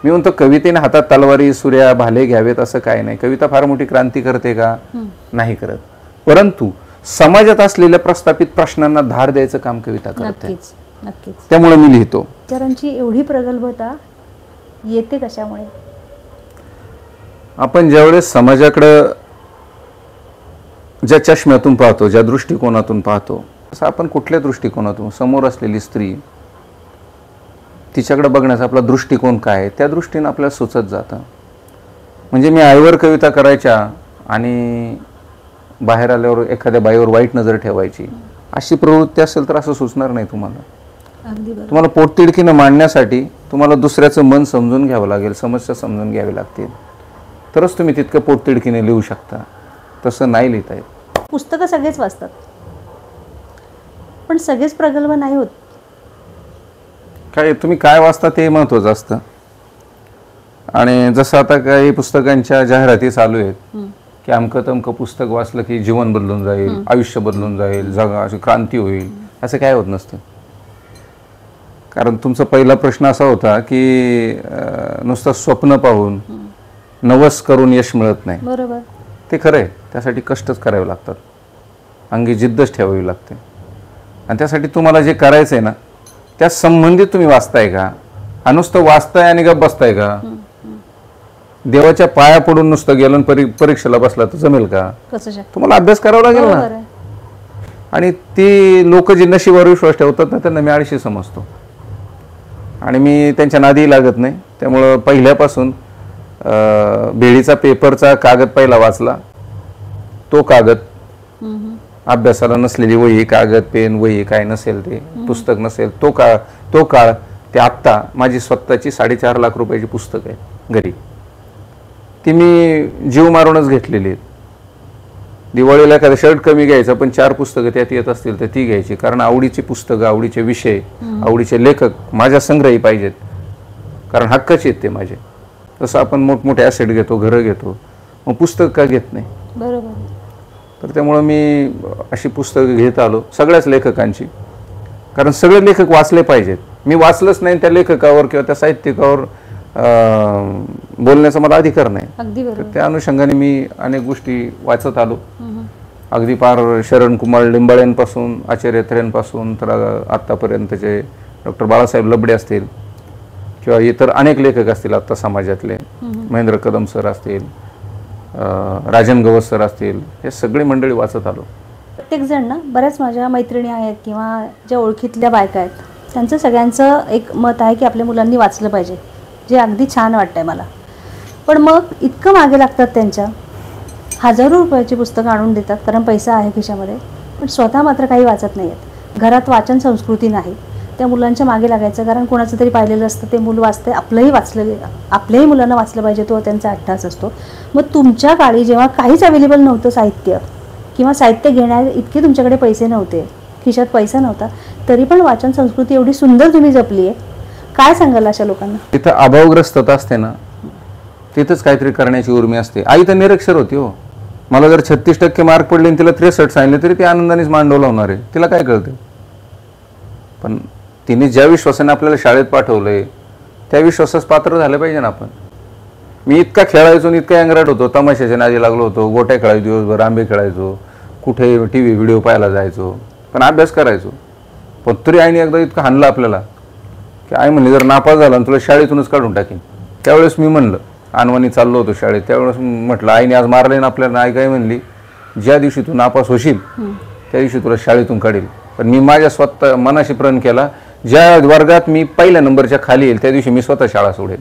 [SPEAKER 1] मी म्हणतो कवितेने हातात तलवारी सुऱ्या भाले घ्यावेत असं काय नाही. कविता फार मोठी क्रांती करते का? नाही करत. परंतु समाजात असलेल्या प्रस्थापित प्रश्नांना धार द्यायचं काम कविता करते. त्यामुळे मी लिहितो.
[SPEAKER 2] विचारांची एवढी प्रगल्भता येते कशामुळे?
[SPEAKER 1] आपण ज्यावेळेस समाजाकडं ज्या चष्म्यातून पाहतो, ज्या दृष्टिकोनातून पाहतो, असं आपण कुठल्या दृष्टिकोनातून, समोर असलेली स्त्री, तिच्याकडे बघण्याचा आपला दृष्टिकोन काय आहे, त्या दृष्टीने आपल्याला सुचत जातं. म्हणजे मी आईवर कविता करायच्या आणि बाहेर आल्यावर एखाद्या बाईवर वाईट नजर ठेवायची, अशी प्रवृत्ती असेल तर असं सुचणार नाही तुम्हाला. तुम्हाला पोटतिडकीनं मांडण्यासाठी तुम्हाला दुसऱ्याचं मन समजून घ्यावं लागेल, समस्या समजून घ्यावी लागतील, तरच तुम्ही तितकं पोटतिडकीने लिहू शकता. तसं नाही लिहिता येत.
[SPEAKER 2] पुस्तकं सगळेच वाचतात, पण सगळेच प्रगल्भ नाही होत.
[SPEAKER 1] काय तुम्ही काय वाचता ते महत्त्वाचं असतं. आणि जसं आता काही पुस्तकांच्या जाहिराती चालू आहेत की अमकं तमकं पुस्तक वाचलं की जीवन बदलून जाईल, आयुष्य बदलून जाईल, जगा अशी क्रांती होईल, असं काय होत नसतं. कारण तुमचा पहिला प्रश्न असा होता की नुसतं स्वप्न पाहून नवस करून यश मिळत नाही.
[SPEAKER 2] बरोबर.
[SPEAKER 1] ते खरं आहे. त्यासाठी कष्टच करावे लागतात, अंगी जिद्दच ठेवावी लागते. आणि त्यासाठी तुम्हाला जे करायचं आहे ना, त्या संबंधित तुम्ही वाचताय का? हा नुसतं वाचताय आणि गप बसताय का? देवाच्या पाया पडून नुसतं गेलं परीक्षेला बसला तर जमेल का? तुम्हाला अभ्यास करावा लागेल ना. आणि ती लोक जे नशिबावर विश्वास ठेवतात ना, त्यांना मी आळशी समजतो आणि मी त्यांच्या नादी लागत नाही. त्यामुळं पहिल्यापासून बेळीचा पेपरचा कागद पहिला वाचला, तो कागद, अभ्यासाला नसलेली वही, कागद पेन वही काय नसेल ते पुस्तक नसेल, तो काळ ते आत्ता माझी स्वतःची 4.5 लाख रुपयाची पुस्तक आहे घरी. ती मी जीव मारूनच घेतलेली आहेत. दिवाळीला एखादं शर्ट कमी घ्यायचं, पण 4 पुस्तकं त्यात येत असतील तर ती घ्यायची. कारण आवडीची पुस्तकं, आवडीचे विषय, आवडीचे लेखक माझ्या संग्रही पाहिजेत, कारण हक्काचे आहेत ते माझे. तसं आपण मोठमोठे ॲसेट घेतो, घरं घेतो, मग पुस्तक का घेत नाही?
[SPEAKER 2] बरोबर.
[SPEAKER 1] तर त्यामुळं मी अशी पुस्तकं घेत आलो सगळ्याच लेखकांची, कारण सगळे लेखक वाचले पाहिजेत. मी वाचलंच नाही त्या लेखकावर किंवा त्या साहित्यिकावर बोलण्याचा मला अधिकार नाही. तर त्या अनुषंगाने मी अनेक गोष्टी वाचत आलो. अगदी पार शरण कुमार लिंबाळ्यांपासून, आचार्य अत्र्यांपासून तर आत्तापर्यंतचे डॉक्टर बाळासाहेब लबडे असतील किंवा इतर अनेक लेखक असतील आत्ता समाजातले, महेंद्र कदम सर असतील, राजन गवस सर असतील, हे सगळी मंडळी वाचत आलो.
[SPEAKER 2] प्रत्येक जण ना, बऱ्याच माझ्या मैत्रिणी आहेत किंवा ज्या ओळखीतल्या बायका आहेत, त्यांचं सगळ्यांचं एक मत आहे की आपल्या मुलांनी वाचलं पाहिजे, जे अगदी छान वाटतंय मला. पण मग इतकं मागे लागतात त्यांच्या, हजारो रुपयाची पुस्तकं आणून देतात कारण पैसा आहे खिशामध्ये, पण स्वतः मात्र काही वाचत नाही आहेत. घरात वाचन संस्कृती नाही. त्या मुलांच्या मागे लागायचं कारण कोणाचं तरी पाहिलेलं असतं, ते मूल वाचते, आपल्याही मुलांना वाचलं पाहिजे, तो त्यांचा अट्टास असतो. मग तुमच्या काळी जेव्हा काहीच अवेलेबल नव्हतं साहित्य, किंवा साहित्य घेण्या इतके तुमच्याकडे पैसे नव्हते, खिशात पैसा नव्हता, तरी पण वाचन संस्कृती एवढी सुंदर तुम्ही जपली आहे, काय सांगाल अशा लोकांना?
[SPEAKER 1] तिथं अभावग्रस्तता असते ना, तिथंच काहीतरी करण्याची उर्मी असते. आई तर निरक्षर होती हो. मला जर 36% मार्क पडले आणि तिला 63 सांगितले तरी ती आनंदानेच मांडव लावणार आहे. तिला काय कळते? पण तिने ज्या विश्वासाने आपल्याला शाळेत पाठवलंय त्या विश्वासास पात्र झालं पाहिजे ना आपण. मी इतका खेळायचो, इतका अँग्राट होतो, तमाशाच्या नादी लागलो होतो, गोट्या खेळायचो, दिवसभर आंबे खेळायचो, कुठे TV व्हिडिओ पाहायला जायचो, पण अभ्यास करायचो. पण तरी आईने एकदा इतकं हाणलं आपल्याला की आई म्हणली जर नापास झाला तुला शाळेतूनच काढून टाकेन. त्यावेळेस मी म्हणलं, अनवाणी चाललो होतो शाळेत, त्यावेळेस म्हटलं आईने आज मारले ना आपल्याला. आई काय म्हणली, ज्या दिवशी तू नापास होशील त्या दिवशी तुला शाळेतून काढेल. पण मी माझ्या स्वतः मनाशी प्रण केला, ज्या वर्गात मी पहिल्या नंबरच्या खाली येईल त्या दिवशी मी स्वतः शाळा सोडेल.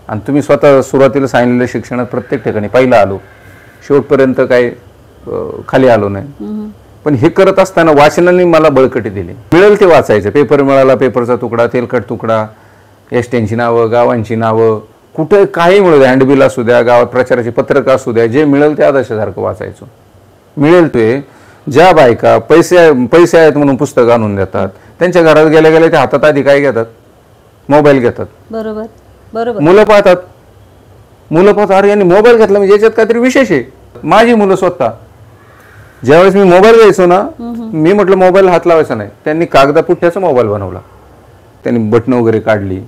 [SPEAKER 1] आणि तुम्ही स्वतः सुरुवातीला सांगितलेल्या शिक्षणात प्रत्येक ठिकाणी पहिला आलो, शेवटपर्यंत काही खाली आलो नाही. पण हे करत असताना वाचनाने मला बळकटी दिली. मिळेल ते वाचायचं. पेपर मिळाला, पेपरचा तुकडा, तेलकट तुकडा, एसट्यांची नावं, गावांची नावं, कुठे काही मिळू द्या, हँडबिल असू द्या, गावात प्रचाराची पत्रकं असू द्या, जे मिळेल ते आदर्शासारखं वाचायचो. मिळेल ते. ज्या बायका पैसे आहेत म्हणून पुस्तक आणून देतात, त्यांच्या घरात गेल्या गेल्या त्या हातात आधी काय घेतात, मोबाईल घेतात.
[SPEAKER 2] बरोबर बरोबर.
[SPEAKER 1] मुलं पाहतात, अरे यांनी मोबाईल घेतला म्हणजे याच्यात काहीतरी विशेष आहे. माझी मुलं स्वतः ज्यावेळेस मी मोबाईल घ्यायचो ना, मी म्हटलं मोबाईल हात लावायचा नाही, त्यांनी कागदा पुठ्ठ्याचा मोबाईल बनवला, त्यांनी बटणं वगैरे काढली.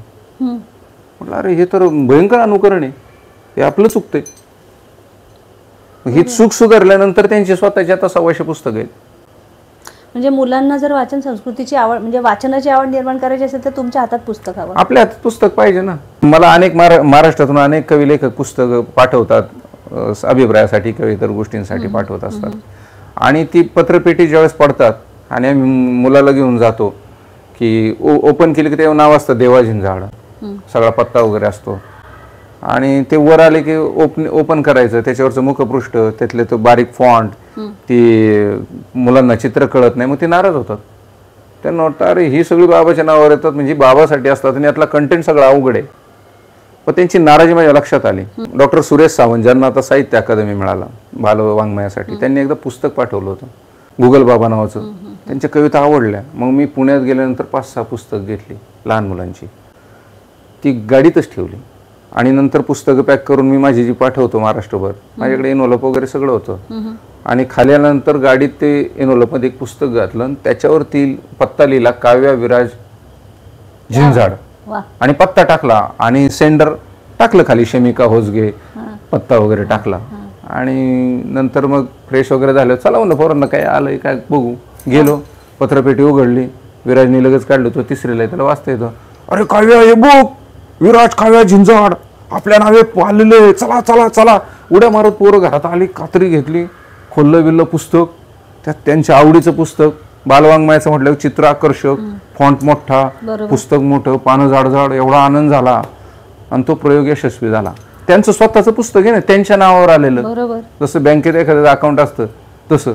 [SPEAKER 1] म्हटलं अरे हे तर भयंकर अनुकरण आहे, हे आपलं चुकतंय. ही चूक सुधारल्यानंतर त्यांची स्वतःची आता 600 पुस्तकं आहेत.
[SPEAKER 2] म्हणजे मुलांना जर वाचन संस्कृतीची आवड, म्हणजे वाचनाची आवड निर्माण करायची असेल तर तुमच्या हातात पुस्तक हवं.
[SPEAKER 1] आपल्या हातात पुस्तक पाहिजे ना. मला अनेक महाराष्ट्रातून अनेक कवी लेखक पुस्तकं पाठवतात, अभिप्रायासाठी किंवा इतर गोष्टींसाठी पाठवत असतात. आणि ती पत्रपेटी ज्यावेळेस पडतात आणि आम्ही मुलाला घेऊन जातो की ओपन केली की तेव्हा नाव असतं देवा झिंजाळ, सगळा पत्ता वगैरे असतो. आणि ते वर आले की ओपन करायचं, त्याच्यावरचं मुखपृष्ठ, त्यातले तो बारीक फॉन्ट, ती मुलांना चित्र कळत नाही, मग ते नाराज होतात. त्यांना वाटतं अरे ही सगळी बाबाच्या नावावर येतात, म्हणजे बाबासाठी असतात आणि यातला कंटेंट सगळा अवघड आहे. पण त्यांची नाराजी माझ्या लक्षात आली. डॉक्टर सुरेश सावंत, ज्यांना आता साहित्य अकादमी मिळाला बालवाङ्मयासाठी, त्यांनी एकदा पुस्तक पाठवलं होतं गुगल बाबा नावाचं. त्यांच्या कविता आवडल्या. मग मी पुण्यात गेल्यानंतर 5-6 पुस्तक घेतली लहान मुलांची, ती गाडीतच ठेवली. आणि नंतर पुस्तकं पॅक करून मी माझी जी पाठवतो महाराष्ट्रभर, माझ्याकडे एनवलप वगैरे सगळं होतं. आणि खाली आल्यानंतर गाडीत ते एनवलपमध्ये एक पुस्तक घातलं आणि त्याच्यावरती पत्ता लिहिला, काव्या विराज झिंजाड, आणि पत्ता टाकला आणि सेंडर टाकलं खाली, शमिका होसगे, पत्ता वगैरे टाकला. आणि नंतर मग फ्रेश वगैरे झालं, चला म्हणलं पोरांना काय आलंय काय बघू. गेलो, पत्रपेटी उघडली, विराजने लगेच काढलं, तो 3रीला आहे, त्याला वाचता येतं. अरे काव्या हे बुक, विराज काव्या झिंजाड आपल्या नावे पाळलेले, चला चला चला. उड्या मारत पोरं घरात आली, कात्री घेतली, खोललं बिल्लं पुस्तक, त्यात त्यांच्या आवडीचं पुस्तक, बालवाङ्मयाचं म्हटलं, चित्र आकर्षक, फॉन्ट मोठा, पुस्तक मोठं, पानं जाड, एवढा आनंद झाला. आणि तो प्रयोग यशस्वी झाला. त्यांचं स्वतःचं पुस्तक आहे ना, त्यांच्या नावावर आलेलं, जसं बँकेत एखाद्याचं अकाउंट असतं तसं.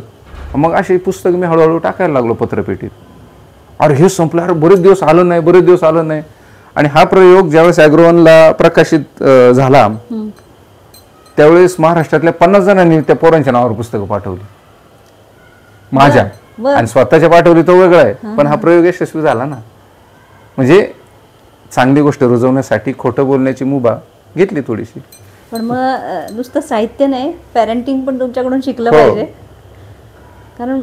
[SPEAKER 1] मग अशी पुस्तक मी हळूहळू टाकायला लागलो पत्रपेटीत. अरे हे संपलं, अरे बरेच दिवस आलं नाही. आणि हा प्रयोग ज्यावेळेस ॲग्रोवनला प्रकाशित झाला त्यावेळेस महाराष्ट्रातल्या 50 जणांनी त्या पोरांच्या नावावर पुस्तकं पाठवली माझ्या, आणि स्वतःच्या पाठवली तो वेगळा आहे. पण हा प्रयोग यशस्वी झाला ना. म्हणजे चांगली गोष्ट रुजवण्यासाठी खोटं बोलण्याची मुभा घेतली थोडीशी.
[SPEAKER 2] पण मग नुसतं साहित्य नाही, पॅरेंटिंग पण तुमच्याकडून शिकलं पाहिजे. कारण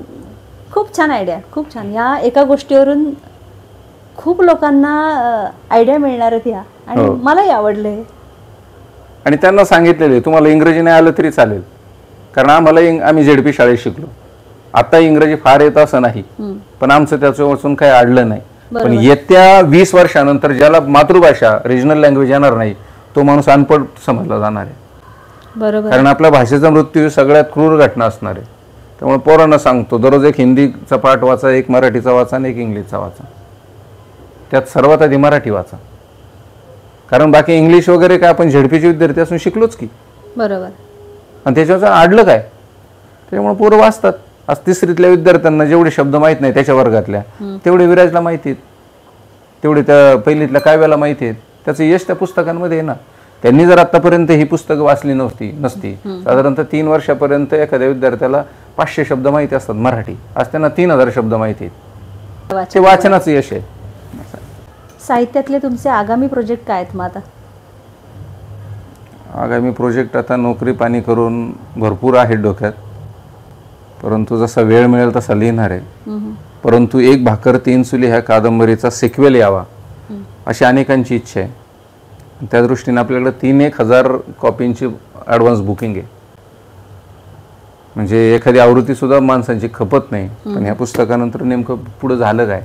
[SPEAKER 2] खूप छान आयडिया, खूप छान. या एका गोष्टीवरून खूप लोकांना आयडिया मिळणार आहेत ह्या, आणि मलाही आवडले.
[SPEAKER 1] आणि त्यांना सांगितलेले तुम्हाला इंग्रजी नाही आलं तरी चालेल, कारण आम्ही झेडपी शाळेत शिकलो. आता इंग्रजी फार येत असं नाही, पण आमचं त्याचं वाचून काही अडलं नाही. पण येत्या 20 वर्षानंतर ज्याला मातृभाषा रिजनल लँग्वेज येणार नाही, तो माणूस अनपढ समजला जाणार आहे.
[SPEAKER 2] बरोबर.
[SPEAKER 1] कारण आपल्या भाषेचा मृत्यू सगळ्यात क्रूर घटना असणार आहे. त्यामुळे पोरांना सांगतो, दररोज एक हिंदीचा पाठ वाचा, एक मराठीचा वाचा आणि एक इंग्लिशचा वाचा. त्यात सर्वात आधी मराठी वाचा, कारण बाकी इंग्लिश वगैरे काय आपण झेडपीचे विद्यार्थी असून शिकलोच की.
[SPEAKER 2] बरोबर.
[SPEAKER 1] आणि त्याच्यावर अडलं काय, त्याच्यामुळे पोरं वाचतात. आज 3रीतल्या विद्यार्थ्यांना जेवढे शब्द माहीत नाही त्याच्या वर्गातल्या, तेवढे विराजला माहिती आहेत, तेवढे त्या पहिलीतल्या काव्याला माहिती आहेत. त्याचं यश त्या पुस्तकांमध्ये आहे ना. त्यांनी जर आतापर्यंत ही पुस्तकं वाचली नसती, साधारणतः 3 वर्षापर्यंत एखाद्या विद्यार्थ्याला 500 शब्द माहिती असतात मराठी, आज त्यांना 3000 शब्द माहिती आहेत. ते वाचनाचं यश आहे.
[SPEAKER 2] साहित्यातले तुमचे आगामी प्रोजेक्ट काय आहेत मग आता?
[SPEAKER 1] आगामी प्रोजेक्ट आता नोकरी पाणी करून भरपूर आहेत डोक्यात, परंतु जसा वेळ मिळेल तसा लिहिणार आहे. परंतु 1 भाकर 3 चुली ह्या कादंबरीचा सिक्वेल यावा अशी अनेकांची इच्छा आहे. त्या दृष्टीने आपल्याकडे 3-1 हजार कॉपींची ॲडव्हान्स बुकिंग आहे. म्हणजे एखादी आवृत्ती सुद्धा माणसांची खपत नाही. पण ह्या पुस्तकानंतर नेमकं पुढे झालं काय,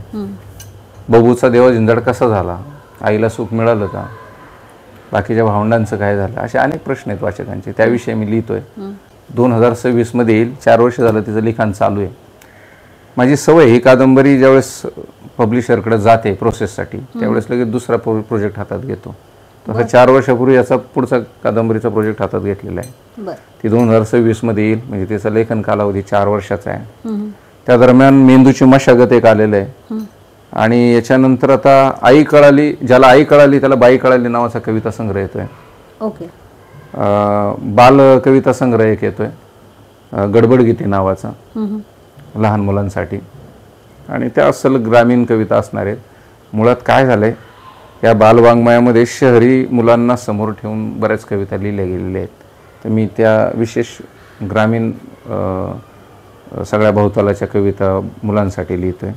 [SPEAKER 1] बबूचा देवा झिंजाड कसा झाला, आईला सुख मिळालं का, बाकीच्या भावंडांचं काय झालं, असे अनेक प्रश्न आहेत वाचकांचे. त्याविषयी मी लिहितोय. 2026 मध्ये येईल. 4 वर्ष झालं तिचं लिखाण चालू आहे. माझी सवय, ही कादंबरी ज्यावेळेस पब्लिशरकडे जाते प्रोसेससाठी त्यावेळेस लगेच दुसरा प्रोजेक्ट हातात घेतो. तर 4 वर्षापूर्वी याचा पुढचा कादंबरीचा प्रोजेक्ट हातात घेतलेला आहे. ती 2026 मध्ये येईल. म्हणजे तिचा लेखन कालावधी 4 वर्षाचा आहे. त्या दरम्यान मेंदूची मशागत एक आलेलं आहे. आणि याच्यानंतर आता आई कळाली, ज्याला आई कळाली त्याला बाई कळाली नावाचा कविता संग्रह येतोय. बाल कविता संग्रह एक येतोय, गडबड गीते नावाचा, लहान मुलांसाठी. आणि त्या असल ग्रामीण कविता असणार आहेत. मुळात काय झालंय, या बालवाङ्मयामध्ये शहरी मुलांना समोर ठेवून बऱ्याच कविता लिहिल्या गेलेल्या आहेत. तर मी त्या विशेष ग्रामीण सगळ्या भोवतालाच्या कविता मुलांसाठी लिहितोय.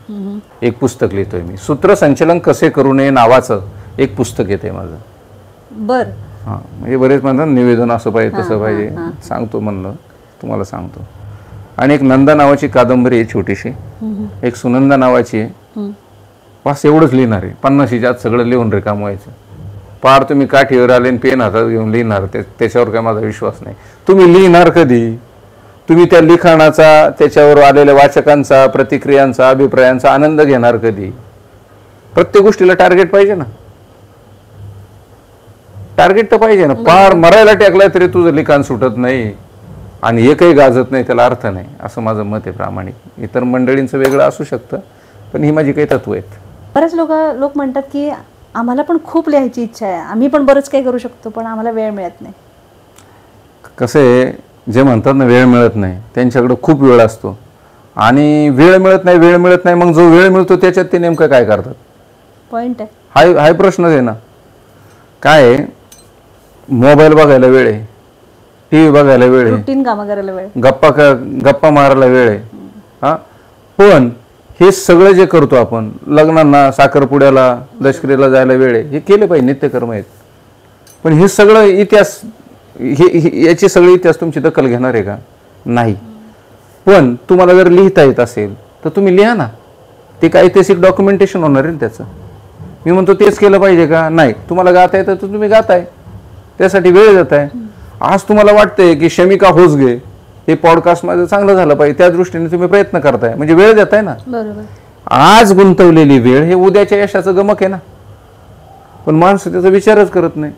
[SPEAKER 1] एक पुस्तक लिहितोय मी, सूत्रसंचलन कसे करू नये नावाचं एक पुस्तक येते माझं. हां, म्हणजे बरेच म्हणतात निवेदन असं पाहिजे तसं पाहिजे, सांगतो म्हणलं तुम्हाला सांगतो. आणि एक नंदा नावाची कादंबरी आहे छोटीशी, एक सुनंदा नावाची आहे. बस एवढंच लिहिणार आहे. 50च्या आत सगळं लिहून रिकाम व्हायचं. पार तुम्ही काठीवर आले आणि पेन हातात घेऊन लिहिणार, त्याच्यावर काय माझा विश्वास नाही. तुम्ही लिहिणार कधी, तुम्ही त्या लिखाणाचा, त्याच्यावर आलेल्या वाचकांचा, प्रतिक्रियांचा, अभिप्रायांचा आनंद घेणार कधी. प्रत्येक गोष्टीला टार्गेट पाहिजे ना, टार्गेट तर पाहिजे ना. पार मरायला टेकलाय तरी तुझं लिखाण सुटत नाही आणि एकही गाजत नाही, त्याला अर्थ नाही, असं माझं मत आहे प्रामाणिक. इतर मंडळींचं वेगळं असू शकतं, पण ही माझी काही तत्व आहेत.
[SPEAKER 2] बरेच लोक म्हणतात की आम्हाला पण खूप लिहायची इच्छा आहे, आम्ही पण बरंच काही करू शकतो, पण आम्हाला वेळ मिळत नाही.
[SPEAKER 1] कसं आहे, जे म्हणतात ना वेळ मिळत नाही, त्यांच्याकडे खूप वेळ असतो. आणि वेळ मिळत नाही, मग जो वेळ मिळतो त्याच्यात ते नेमकं काय करतात,
[SPEAKER 2] पॉइंट आहे.
[SPEAKER 1] हाय प्रश्नच आहे ना. काय मोबाईल बघायला वेळ आहे, टीव्ही बघायला वेळ आहे,
[SPEAKER 2] रुटीन कामं करायला वेळ,
[SPEAKER 1] गप्पा मारायला वेळ आहे. हा, पण हे सगळं जे करतो आपण, लग्नांना, साखरपुड्याला, दशकरीला जायला वेळ आहे, हे केले पाहिजे, नित्यकर्म आहेत. पण हे सगळं इतिहास, याची सगळी इतिहास तुमची दखल घेणार आहे का? नाही. पण तुम्हाला जर लिहिता येत असेल तर तुम्ही लिहा ना, ते काय ऐतिहासिक डॉक्युमेंटेशन होणार आहे त्याचं. मी म्हणतो तेच केलं पाहिजे का? नाही. तुम्हाला गाता येतं तर तुम्ही गाताय, त्यासाठी वेळ देत आहे. आज तुम्हाला वाटतंय की शमिका होसगे हे पॉडकास्ट माझं चांगलं झालं पाहिजे, त्या दृष्टीने तुम्ही प्रयत्न करताय, म्हणजे वेळ देताय ना.
[SPEAKER 2] बरोबर. आज
[SPEAKER 1] गुंतवलेली वेळ हे उद्याच्या यशाचं गमक आहे ना. पण माणसं त्याचा विचारच करत नाही.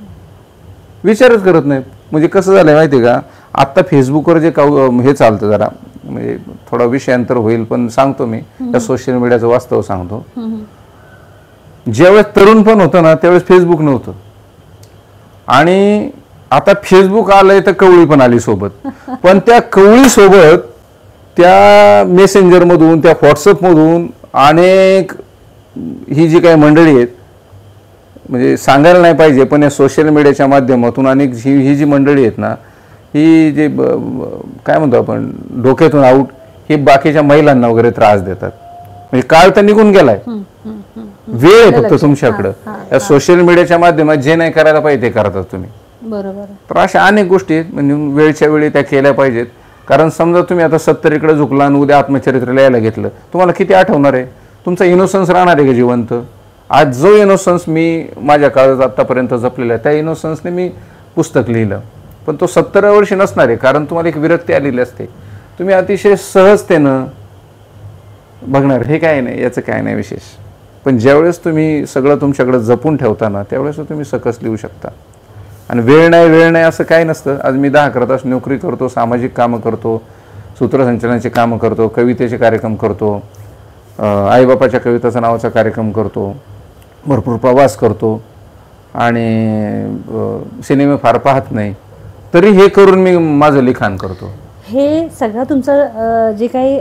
[SPEAKER 1] म्हणजे कसं झालंय माहिती आहे का, आत्ता फेसबुकवर जे हे चालतं, जरा म्हणजे थोडा विषयांतर होईल पण सांगतो मी, त्या सोशल मीडियाचं वास्तव सांगतो. ज्यावेळेस तरुण पण होतं ना त्यावेळेस फेसबुक नव्हतं, आणि आता फेसबुक आलंय तर कवळी पण आली सोबत. पण त्या कवळी सोबत त्या मेसेंजर मधून, त्या व्हॉट्सअप मधून अनेक ही जी काही मंडळी आहेत, म्हणजे सांगायला नाही पाहिजे पण या सोशल मीडियाच्या माध्यमातून अनेक ही जी मंडळी आहेत ना, ही जे काय म्हणतो आपण डोक्यातून आऊट, हे बाकीच्या महिलांना वगैरे त्रास देतात. म्हणजे काळ तर निघून गेलाय, वेळ आहे फक्त तुमच्याकडं. या सोशल मीडियाच्या माध्यमात जे नाही करायला पाहिजे ते करतात तुम्ही.
[SPEAKER 2] बरोबर.
[SPEAKER 1] तर अशा अनेक गोष्टी आहेत, म्हणजे वेळच्या वेळी त्या केल्या पाहिजेत. कारण समजा तुम्ही आता 70 झुकला आणि उद्या आत्मचरित्र लिहायला घेतलं, तुम्हाला किती आठवणार आहे? तुमचा इनोसन्स राहणार आहे का जिवंत? आज जो इनोसन्स मी माझ्या काळात आतापर्यंत जपलेला आहे, त्या इनोसन्सने मी पुस्तक लिहिलं, पण तो 70 वर्षी नसणार आहे, कारण तुम्हाला एक विरक्ती आलेली असते. तुम्ही अतिशय सहजतेनं बघणार, हे काय नाही, याचं काय नाही विशेष. पण ज्यावेळेस तुम्ही सगळं तुमच्याकडे जपून ठेवताना त्यावेळेस तुम्ही सकस लिहू शकता. आणि वेळ नाही असं काही नसतं. आज मी 10-11 तास नोकरी करतो, सामाजिक कामं करतो, सूत्रसंचलनाचे कामं करतो, कवितेचे कार्यक्रम करतो, आईबापाच्या कविताचा नावाचा कार्यक्रम करतो, भरपूर प्रवास करतो, आणि सिनेमे फार पाहत नाही, तरी हे करून मी माझं लिखाण करतो.
[SPEAKER 2] हे सगळं तुमचं जे काही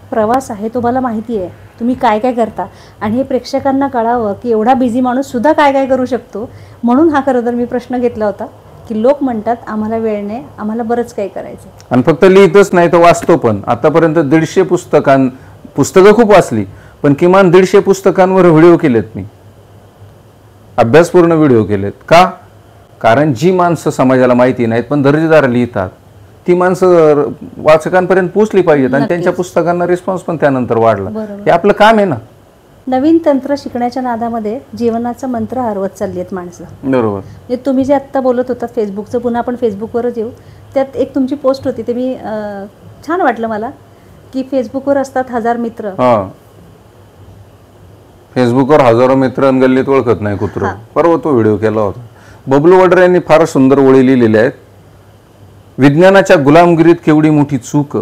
[SPEAKER 2] प्रवास आहे तो मला माहिती आहे, तुम्ही काय काय करता, आणि हे प्रेक्षकांना कळावं की एवढा बिझी माणूस सुद्धा काय काय करू शकतो. म्हणून हा खरं तर मी प्रश्न घेतला होता की लोक म्हणतात आम्हाला वेळ नाही, आम्हाला बरंच काही करायचं.
[SPEAKER 1] आणि फक्त लिहितच नाही तर वाचतो पण. आतापर्यंत 150 पुस्तकं खूप वाचली, पण किमान 150 पुस्तकांवर व्हिडिओ केलेत मी, अभ्यासपूर्ण व्हिडिओ केलेत. का? कारण जी माणसं समाजाला माहिती नाहीत पण दर्जेदार लिहितात, ती माणसं वाचकांपर्यंत पोहोचली पाहिजेत आणि
[SPEAKER 2] नक्कीच.
[SPEAKER 1] त्यांच्या पुस्तकांना रिस्पॉन्स पण त्यानंतर वाढला.
[SPEAKER 2] बरोबर.
[SPEAKER 1] हे आपलं काम आहे ना.
[SPEAKER 2] नवीन तंत्र शिकण्याच्या नादामध्ये जीवनाचा मंत्र हरवत चालली आहेत माणसं.
[SPEAKER 1] बरोबर.
[SPEAKER 2] म्हणजे तुम्ही जे आत्ता बोलत होता फेसबुकचं, पुन्हा आपण फेसबुकवरच येऊ. त्यात एक तुमची पोस्ट होती, ते मी छान वाटलं मला, की फेसबुकवर असतात 1000 मित्र.
[SPEAKER 1] हा, फेसबुकवर हजारो मित्र आणि गल्लीत ओळखत नाही कुत्र. परवा तो व्हिडिओ केला होता. बबलू वडर यांनी फार सुंदर ओळी लिहिलेल्या आहेत. विज्ञानाच्या गुलामगिरीत केवढी मोठी चूक,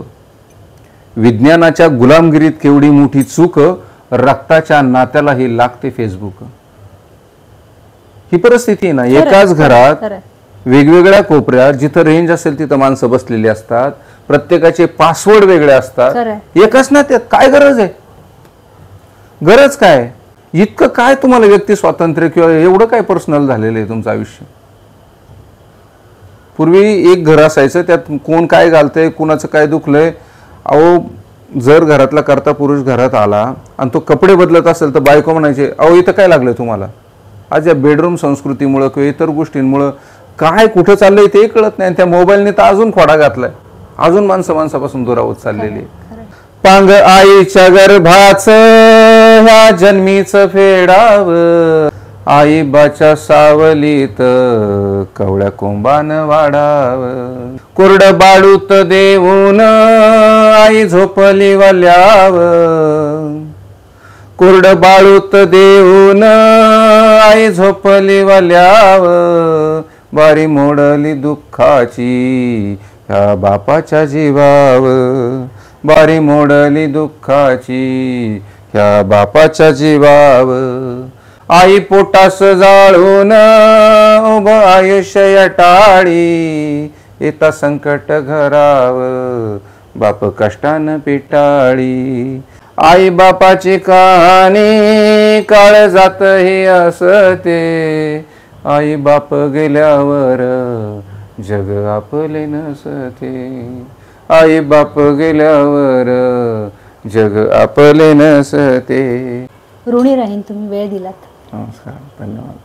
[SPEAKER 1] विज्ञानाच्या गुलामगिरीत केवढी मोठी चूक, रक्ताच्या नात्यालाही लागते फेसबुक. ही परिस्थिती आहे ना. एकाच घरात वेगवेगळ्या कोपऱ्यात जिथं रेंज असेल तिथं माणसं बसलेली असतात, प्रत्येकाचे पासवर्ड वेगळे असतात, एकच ना. त्यात काय गरज आहे? गरज काय? इतकं काय तुम्हाला व्यक्ती स्वातंत्र्य किंवा एवढं काय पर्सनल झालेलं आहे तुमचं आयुष्य? पूर्वी एक घर असायचं, त्यात कोण काय घालतंय, कुणाचं काय दुखलंय. अहो, जर घरातला करता पुरुष घरात आला आणि तो कपडे बदलत असेल तर बायको म्हणायचे, अहो इथं काय लागलं तुम्हाला? आज या बेडरूम संस्कृतीमुळं किंवा इतर गोष्टींमुळं काय कुठं चाललंय ते कळत नाही. त्या मोबाईलने तर अजून खोडा घातलाय, अजून माणसापासून दुरावत चाललेली आहे. पांग आईच्या गर्भाच ह्या जन्मीच फेडाव, आई बाच्या सावलीत कवळ्या कोंबान वाढाव, कोरड बाळूत देऊन आई झोपली वल्याव, कोरड बाळूत देऊन आई झोपली वल्याव, बारी मोडली दुःखाची ह्या बापाच्या जीवाव, बारी मोडली दुःखाची ह्या बापाच्या जीवाव, आई पोटास जाळून उभ आयुष्य टाळी, येता संकट घराव बाप कष्टान पिटाळी, आई बापाची कहाणी काळ जात हे असते, आई बाप गेल्यावर जग आपले नसते, आई बाप गेल्यावर जग आपले नसते.
[SPEAKER 2] ऋणी राहीन तुम्ही वेळ दिलात.
[SPEAKER 1] नमस्कार, धन्यवाद.